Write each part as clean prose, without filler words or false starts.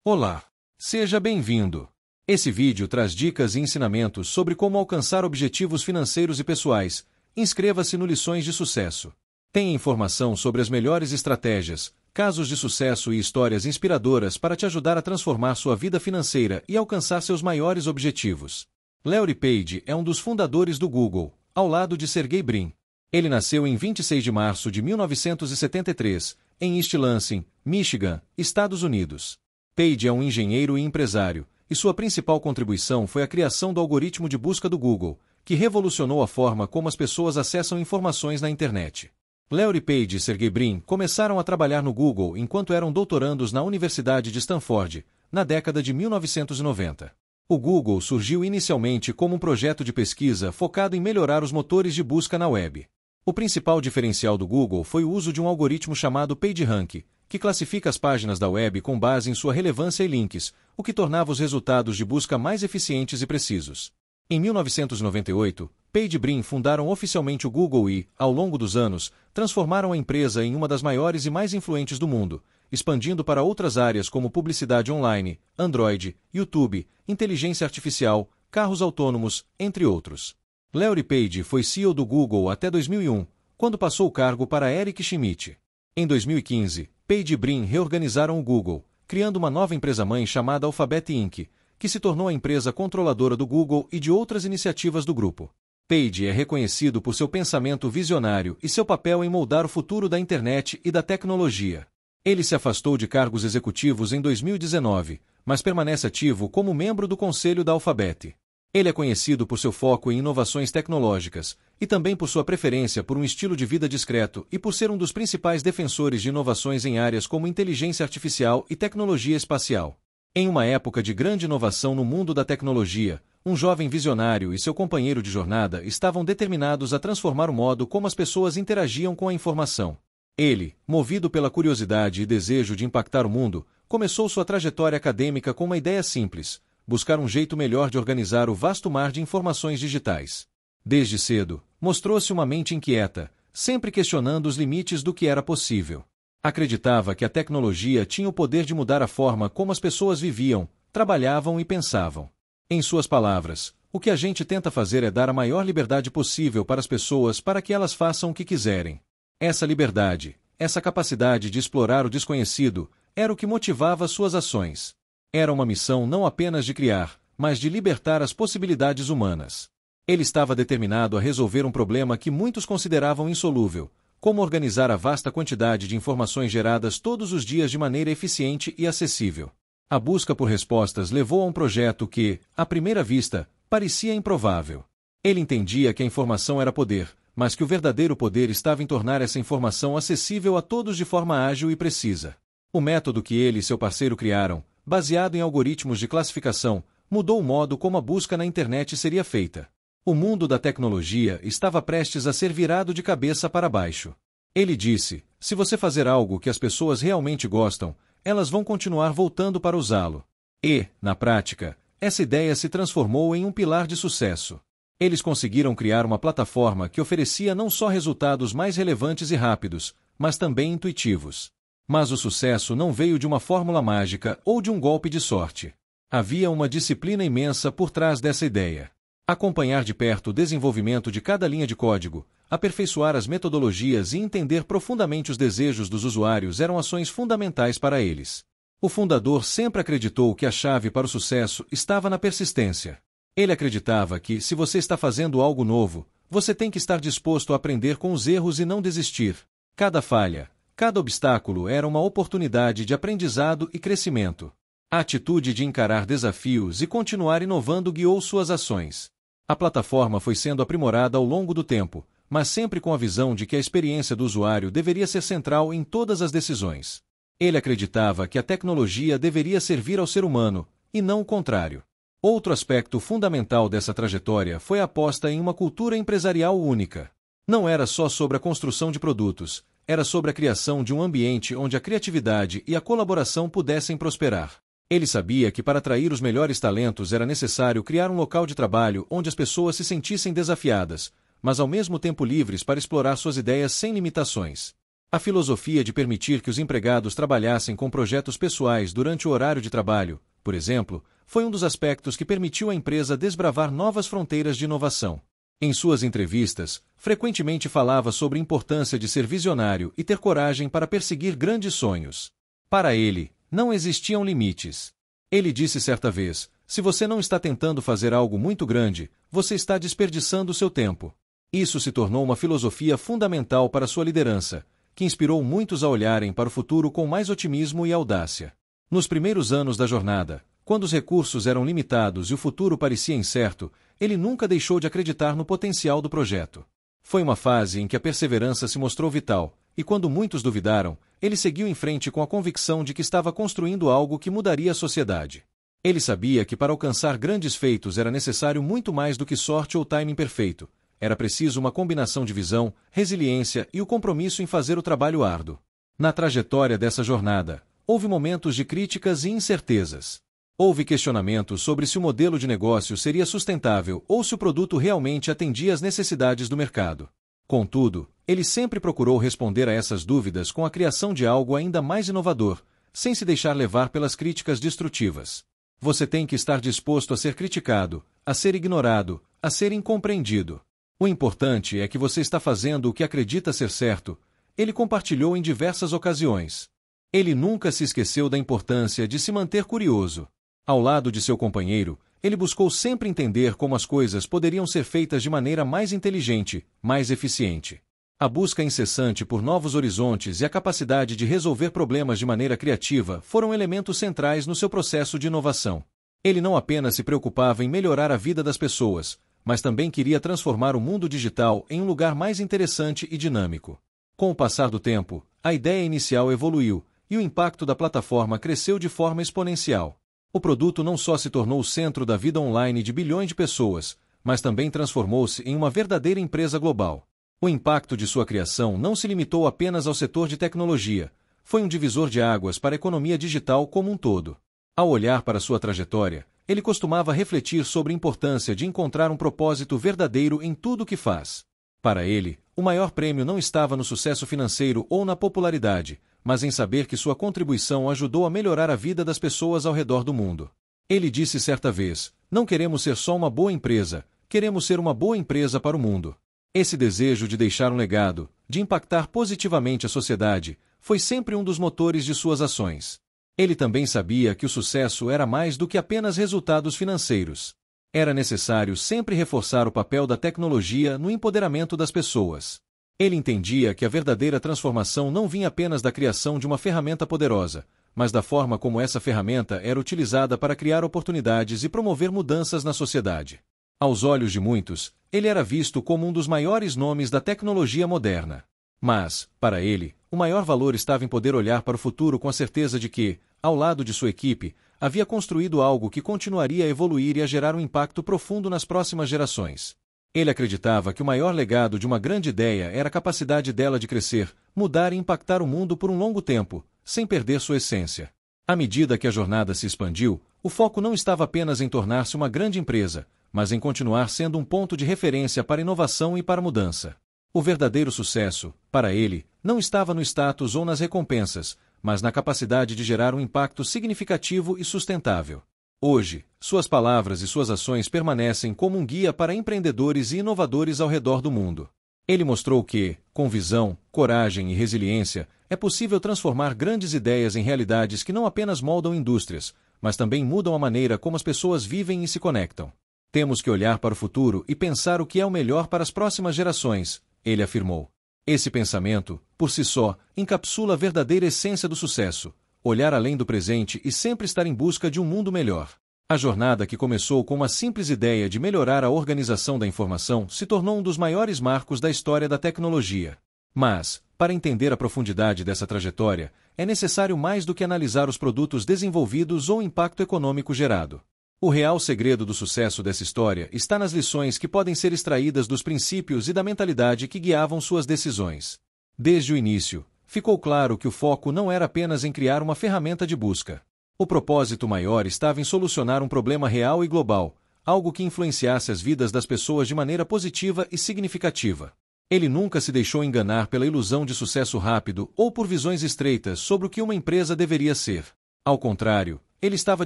Olá! Seja bem-vindo! Esse vídeo traz dicas e ensinamentos sobre como alcançar objetivos financeiros e pessoais. Inscreva-se no Lições de Sucesso. Tem informação sobre as melhores estratégias, casos de sucesso e histórias inspiradoras para te ajudar a transformar sua vida financeira e alcançar seus maiores objetivos. Larry Page é um dos fundadores do Google, ao lado de Sergey Brin. Ele nasceu em 26 de março de 1973, em East Lansing, Michigan, Estados Unidos. Page é um engenheiro e empresário, e sua principal contribuição foi a criação do algoritmo de busca do Google, que revolucionou a forma como as pessoas acessam informações na internet. Larry Page e Sergey Brin começaram a trabalhar no Google enquanto eram doutorandos na Universidade de Stanford, na década de 1990. O Google surgiu inicialmente como um projeto de pesquisa focado em melhorar os motores de busca na web. O principal diferencial do Google foi o uso de um algoritmo chamado PageRank, que classifica as páginas da web com base em sua relevância e links, o que tornava os resultados de busca mais eficientes e precisos. Em 1998, Page e Brin fundaram oficialmente o Google e, ao longo dos anos, transformaram a empresa em uma das maiores e mais influentes do mundo, expandindo para outras áreas como publicidade online, Android, YouTube, inteligência artificial, carros autônomos, entre outros. Larry Page foi CEO do Google até 2001, quando passou o cargo para Eric Schmidt. Em 2015, Page e Brin reorganizaram o Google, criando uma nova empresa-mãe chamada Alphabet Inc., que se tornou a empresa controladora do Google e de outras iniciativas do grupo. Page é reconhecido por seu pensamento visionário e seu papel em moldar o futuro da internet e da tecnologia. Ele se afastou de cargos executivos em 2019, mas permanece ativo como membro do conselho da Alphabet. Ele é conhecido por seu foco em inovações tecnológicas, e também por sua preferência por um estilo de vida discreto e por ser um dos principais defensores de inovações em áreas como inteligência artificial e tecnologia espacial. Em uma época de grande inovação no mundo da tecnologia, um jovem visionário e seu companheiro de jornada estavam determinados a transformar o modo como as pessoas interagiam com a informação. Ele, movido pela curiosidade e desejo de impactar o mundo, começou sua trajetória acadêmica com uma ideia simples: buscar um jeito melhor de organizar o vasto mar de informações digitais. Desde cedo, mostrou-se uma mente inquieta, sempre questionando os limites do que era possível. Acreditava que a tecnologia tinha o poder de mudar a forma como as pessoas viviam, trabalhavam e pensavam. Em suas palavras, o que a gente tenta fazer é dar a maior liberdade possível para as pessoas para que elas façam o que quiserem. Essa liberdade, essa capacidade de explorar o desconhecido, era o que motivava suas ações. Era uma missão não apenas de criar, mas de libertar as possibilidades humanas. Ele estava determinado a resolver um problema que muitos consideravam insolúvel: como organizar a vasta quantidade de informações geradas todos os dias de maneira eficiente e acessível. A busca por respostas levou a um projeto que, à primeira vista, parecia improvável. Ele entendia que a informação era poder, mas que o verdadeiro poder estava em tornar essa informação acessível a todos de forma ágil e precisa. O método que ele e seu parceiro criaram, baseado em algoritmos de classificação, mudou o modo como a busca na internet seria feita. O mundo da tecnologia estava prestes a ser virado de cabeça para baixo. Ele disse: se você fazer algo que as pessoas realmente gostam, elas vão continuar voltando para usá-lo. E, na prática, essa ideia se transformou em um pilar de sucesso. Eles conseguiram criar uma plataforma que oferecia não só resultados mais relevantes e rápidos, mas também intuitivos. Mas o sucesso não veio de uma fórmula mágica ou de um golpe de sorte. Havia uma disciplina imensa por trás dessa ideia. Acompanhar de perto o desenvolvimento de cada linha de código, aperfeiçoar as metodologias e entender profundamente os desejos dos usuários eram ações fundamentais para eles. O fundador sempre acreditou que a chave para o sucesso estava na persistência. Ele acreditava que, se você está fazendo algo novo, você tem que estar disposto a aprender com os erros e não desistir. Cada falha, cada obstáculo era uma oportunidade de aprendizado e crescimento. A atitude de encarar desafios e continuar inovando guiou suas ações. A plataforma foi sendo aprimorada ao longo do tempo, mas sempre com a visão de que a experiência do usuário deveria ser central em todas as decisões. Ele acreditava que a tecnologia deveria servir ao ser humano, e não o contrário. Outro aspecto fundamental dessa trajetória foi a aposta em uma cultura empresarial única. Não era só sobre a construção de produtos, era sobre a criação de um ambiente onde a criatividade e a colaboração pudessem prosperar. Ele sabia que para atrair os melhores talentos era necessário criar um local de trabalho onde as pessoas se sentissem desafiadas, mas ao mesmo tempo livres para explorar suas ideias sem limitações. A filosofia de permitir que os empregados trabalhassem com projetos pessoais durante o horário de trabalho, por exemplo, foi um dos aspectos que permitiu à empresa desbravar novas fronteiras de inovação. Em suas entrevistas, frequentemente falava sobre a importância de ser visionário e ter coragem para perseguir grandes sonhos. Para ele, não existiam limites. Ele disse certa vez: se você não está tentando fazer algo muito grande, você está desperdiçando seu tempo. Isso se tornou uma filosofia fundamental para sua liderança, que inspirou muitos a olharem para o futuro com mais otimismo e audácia. Nos primeiros anos da jornada, quando os recursos eram limitados e o futuro parecia incerto, ele nunca deixou de acreditar no potencial do projeto. Foi uma fase em que a perseverança se mostrou vital, e quando muitos duvidaram, ele seguiu em frente com a convicção de que estava construindo algo que mudaria a sociedade. Ele sabia que para alcançar grandes feitos era necessário muito mais do que sorte ou timing perfeito. Era preciso uma combinação de visão, resiliência e o compromisso em fazer o trabalho árduo. Na trajetória dessa jornada, houve momentos de críticas e incertezas. Houve questionamentos sobre se o modelo de negócio seria sustentável ou se o produto realmente atendia às necessidades do mercado. Contudo, ele sempre procurou responder a essas dúvidas com a criação de algo ainda mais inovador, sem se deixar levar pelas críticas destrutivas. Você tem que estar disposto a ser criticado, a ser ignorado, a ser incompreendido. O importante é que você está fazendo o que acredita ser certo, ele compartilhou em diversas ocasiões. Ele nunca se esqueceu da importância de se manter curioso. Ao lado de seu companheiro, ele buscou sempre entender como as coisas poderiam ser feitas de maneira mais inteligente, mais eficiente. A busca incessante por novos horizontes e a capacidade de resolver problemas de maneira criativa foram elementos centrais no seu processo de inovação. Ele não apenas se preocupava em melhorar a vida das pessoas, mas também queria transformar o mundo digital em um lugar mais interessante e dinâmico. Com o passar do tempo, a ideia inicial evoluiu, e o impacto da plataforma cresceu de forma exponencial. O produto não só se tornou o centro da vida online de bilhões de pessoas, mas também transformou-se em uma verdadeira empresa global. O impacto de sua criação não se limitou apenas ao setor de tecnologia, foi um divisor de águas para a economia digital como um todo. Ao olhar para sua trajetória, ele costumava refletir sobre a importância de encontrar um propósito verdadeiro em tudo o que faz. Para ele, o maior prêmio não estava no sucesso financeiro ou na popularidade, mas em saber que sua contribuição ajudou a melhorar a vida das pessoas ao redor do mundo. Ele disse certa vez: não queremos ser só uma boa empresa, queremos ser uma boa empresa para o mundo. Esse desejo de deixar um legado, de impactar positivamente a sociedade, foi sempre um dos motores de suas ações. Ele também sabia que o sucesso era mais do que apenas resultados financeiros. Era necessário sempre reforçar o papel da tecnologia no empoderamento das pessoas. Ele entendia que a verdadeira transformação não vinha apenas da criação de uma ferramenta poderosa, mas da forma como essa ferramenta era utilizada para criar oportunidades e promover mudanças na sociedade. Aos olhos de muitos, ele era visto como um dos maiores nomes da tecnologia moderna. Mas, para ele, o maior valor estava em poder olhar para o futuro com a certeza de que, ao lado de sua equipe, havia construído algo que continuaria a evoluir e a gerar um impacto profundo nas próximas gerações. Ele acreditava que o maior legado de uma grande ideia era a capacidade dela de crescer, mudar e impactar o mundo por um longo tempo, sem perder sua essência. À medida que a jornada se expandiu, o foco não estava apenas em tornar-se uma grande empresa, mas em continuar sendo um ponto de referência para inovação e para mudança. O verdadeiro sucesso, para ele, não estava no status ou nas recompensas, mas na capacidade de gerar um impacto significativo e sustentável. Hoje, suas palavras e suas ações permanecem como um guia para empreendedores e inovadores ao redor do mundo. Ele mostrou que, com visão, coragem e resiliência, é possível transformar grandes ideias em realidades que não apenas moldam indústrias, mas também mudam a maneira como as pessoas vivem e se conectam. Temos que olhar para o futuro e pensar o que é o melhor para as próximas gerações, ele afirmou. Esse pensamento, por si só, encapsula a verdadeira essência do sucesso: olhar além do presente e sempre estar em busca de um mundo melhor. A jornada que começou com uma simples ideia de melhorar a organização da informação se tornou um dos maiores marcos da história da tecnologia. Mas, para entender a profundidade dessa trajetória, é necessário mais do que analisar os produtos desenvolvidos ou o impacto econômico gerado. O real segredo do sucesso dessa história está nas lições que podem ser extraídas dos princípios e da mentalidade que guiavam suas decisões. Desde o início, ficou claro que o foco não era apenas em criar uma ferramenta de busca. O propósito maior estava em solucionar um problema real e global, algo que influenciasse as vidas das pessoas de maneira positiva e significativa. Ele nunca se deixou enganar pela ilusão de sucesso rápido ou por visões estreitas sobre o que uma empresa deveria ser. Ao contrário, ele estava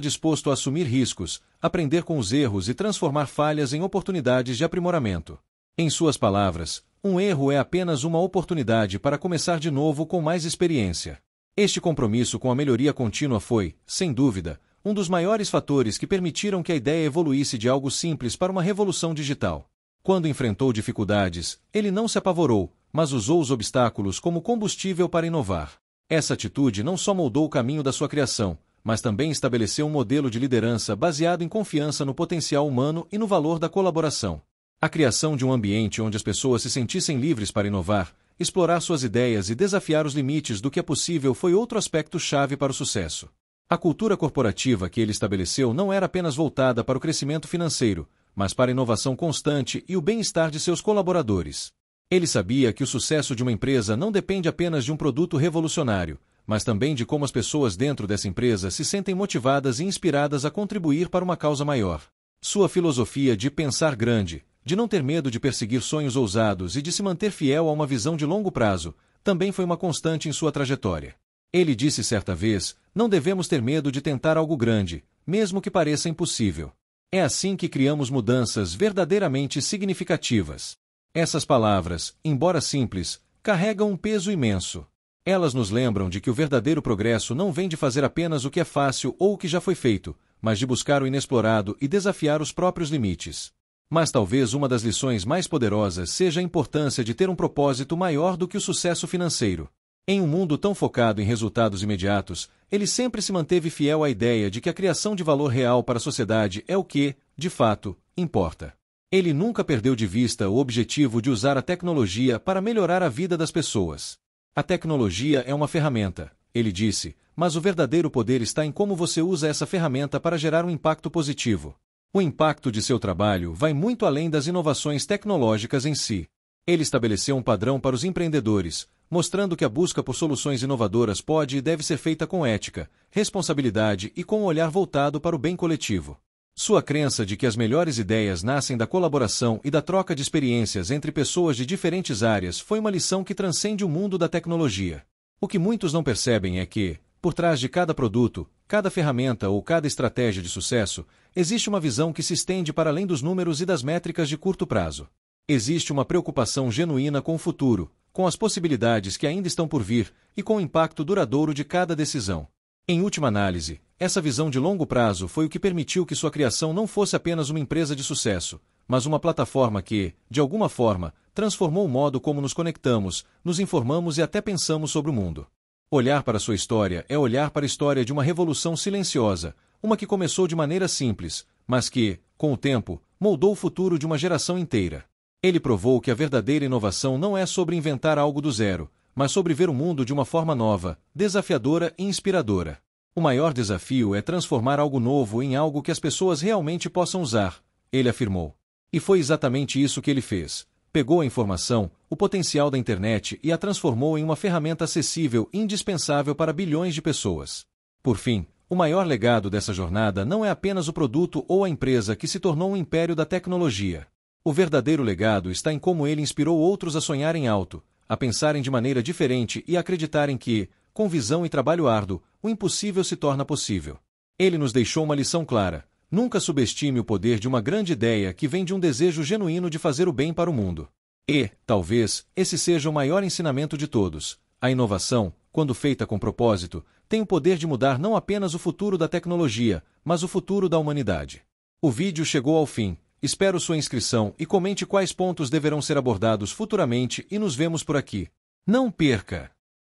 disposto a assumir riscos, aprender com os erros e transformar falhas em oportunidades de aprimoramento. Em suas palavras, um erro é apenas uma oportunidade para começar de novo com mais experiência. Este compromisso com a melhoria contínua foi, sem dúvida, um dos maiores fatores que permitiram que a ideia evoluísse de algo simples para uma revolução digital. Quando enfrentou dificuldades, ele não se apavorou, mas usou os obstáculos como combustível para inovar. Essa atitude não só moldou o caminho da sua criação, mas também estabeleceu um modelo de liderança baseado em confiança no potencial humano e no valor da colaboração. A criação de um ambiente onde as pessoas se sentissem livres para inovar, explorar suas ideias e desafiar os limites do que é possível foi outro aspecto-chave para o sucesso. A cultura corporativa que ele estabeleceu não era apenas voltada para o crescimento financeiro, mas para a inovação constante e o bem-estar de seus colaboradores. Ele sabia que o sucesso de uma empresa não depende apenas de um produto revolucionário, mas também de como as pessoas dentro dessa empresa se sentem motivadas e inspiradas a contribuir para uma causa maior. Sua filosofia de pensar grande, de não ter medo de perseguir sonhos ousados e de se manter fiel a uma visão de longo prazo, também foi uma constante em sua trajetória. Ele disse certa vez: não devemos ter medo de tentar algo grande, mesmo que pareça impossível. É assim que criamos mudanças verdadeiramente significativas. Essas palavras, embora simples, carregam um peso imenso. Elas nos lembram de que o verdadeiro progresso não vem de fazer apenas o que é fácil ou o que já foi feito, mas de buscar o inexplorado e desafiar os próprios limites. Mas talvez uma das lições mais poderosas seja a importância de ter um propósito maior do que o sucesso financeiro. Em um mundo tão focado em resultados imediatos, ele sempre se manteve fiel à ideia de que a criação de valor real para a sociedade é o que, de fato, importa. Ele nunca perdeu de vista o objetivo de usar a tecnologia para melhorar a vida das pessoas. A tecnologia é uma ferramenta, ele disse, mas o verdadeiro poder está em como você usa essa ferramenta para gerar um impacto positivo. O impacto de seu trabalho vai muito além das inovações tecnológicas em si. Ele estabeleceu um padrão para os empreendedores, mostrando que a busca por soluções inovadoras pode e deve ser feita com ética, responsabilidade e com um olhar voltado para o bem coletivo. Sua crença de que as melhores ideias nascem da colaboração e da troca de experiências entre pessoas de diferentes áreas foi uma lição que transcende o mundo da tecnologia. O que muitos não percebem é que, por trás de cada produto, cada ferramenta ou cada estratégia de sucesso, existe uma visão que se estende para além dos números e das métricas de curto prazo. Existe uma preocupação genuína com o futuro, com as possibilidades que ainda estão por vir e com o impacto duradouro de cada decisão. Em última análise, essa visão de longo prazo foi o que permitiu que sua criação não fosse apenas uma empresa de sucesso, mas uma plataforma que, de alguma forma, transformou o modo como nos conectamos, nos informamos e até pensamos sobre o mundo. Olhar para sua história é olhar para a história de uma revolução silenciosa, uma que começou de maneira simples, mas que, com o tempo, moldou o futuro de uma geração inteira. Ele provou que a verdadeira inovação não é sobre inventar algo do zero, mas sobre ver o mundo de uma forma nova, desafiadora e inspiradora. O maior desafio é transformar algo novo em algo que as pessoas realmente possam usar, ele afirmou. E foi exatamente isso que ele fez. Pegou a informação, o potencial da internet e a transformou em uma ferramenta acessível e indispensável para bilhões de pessoas. Por fim, o maior legado dessa jornada não é apenas o produto ou a empresa que se tornou um império da tecnologia. O verdadeiro legado está em como ele inspirou outros a sonharem alto, a pensarem de maneira diferente e a acreditarem que, com visão e trabalho árduo, o impossível se torna possível. Ele nos deixou uma lição clara: nunca subestime o poder de uma grande ideia que vem de um desejo genuíno de fazer o bem para o mundo. E, talvez, esse seja o maior ensinamento de todos. A inovação, quando feita com propósito, tem o poder de mudar não apenas o futuro da tecnologia, mas o futuro da humanidade. O vídeo chegou ao fim. Espero sua inscrição e comente quais pontos deverão ser abordados futuramente e nos vemos por aqui. Não perca!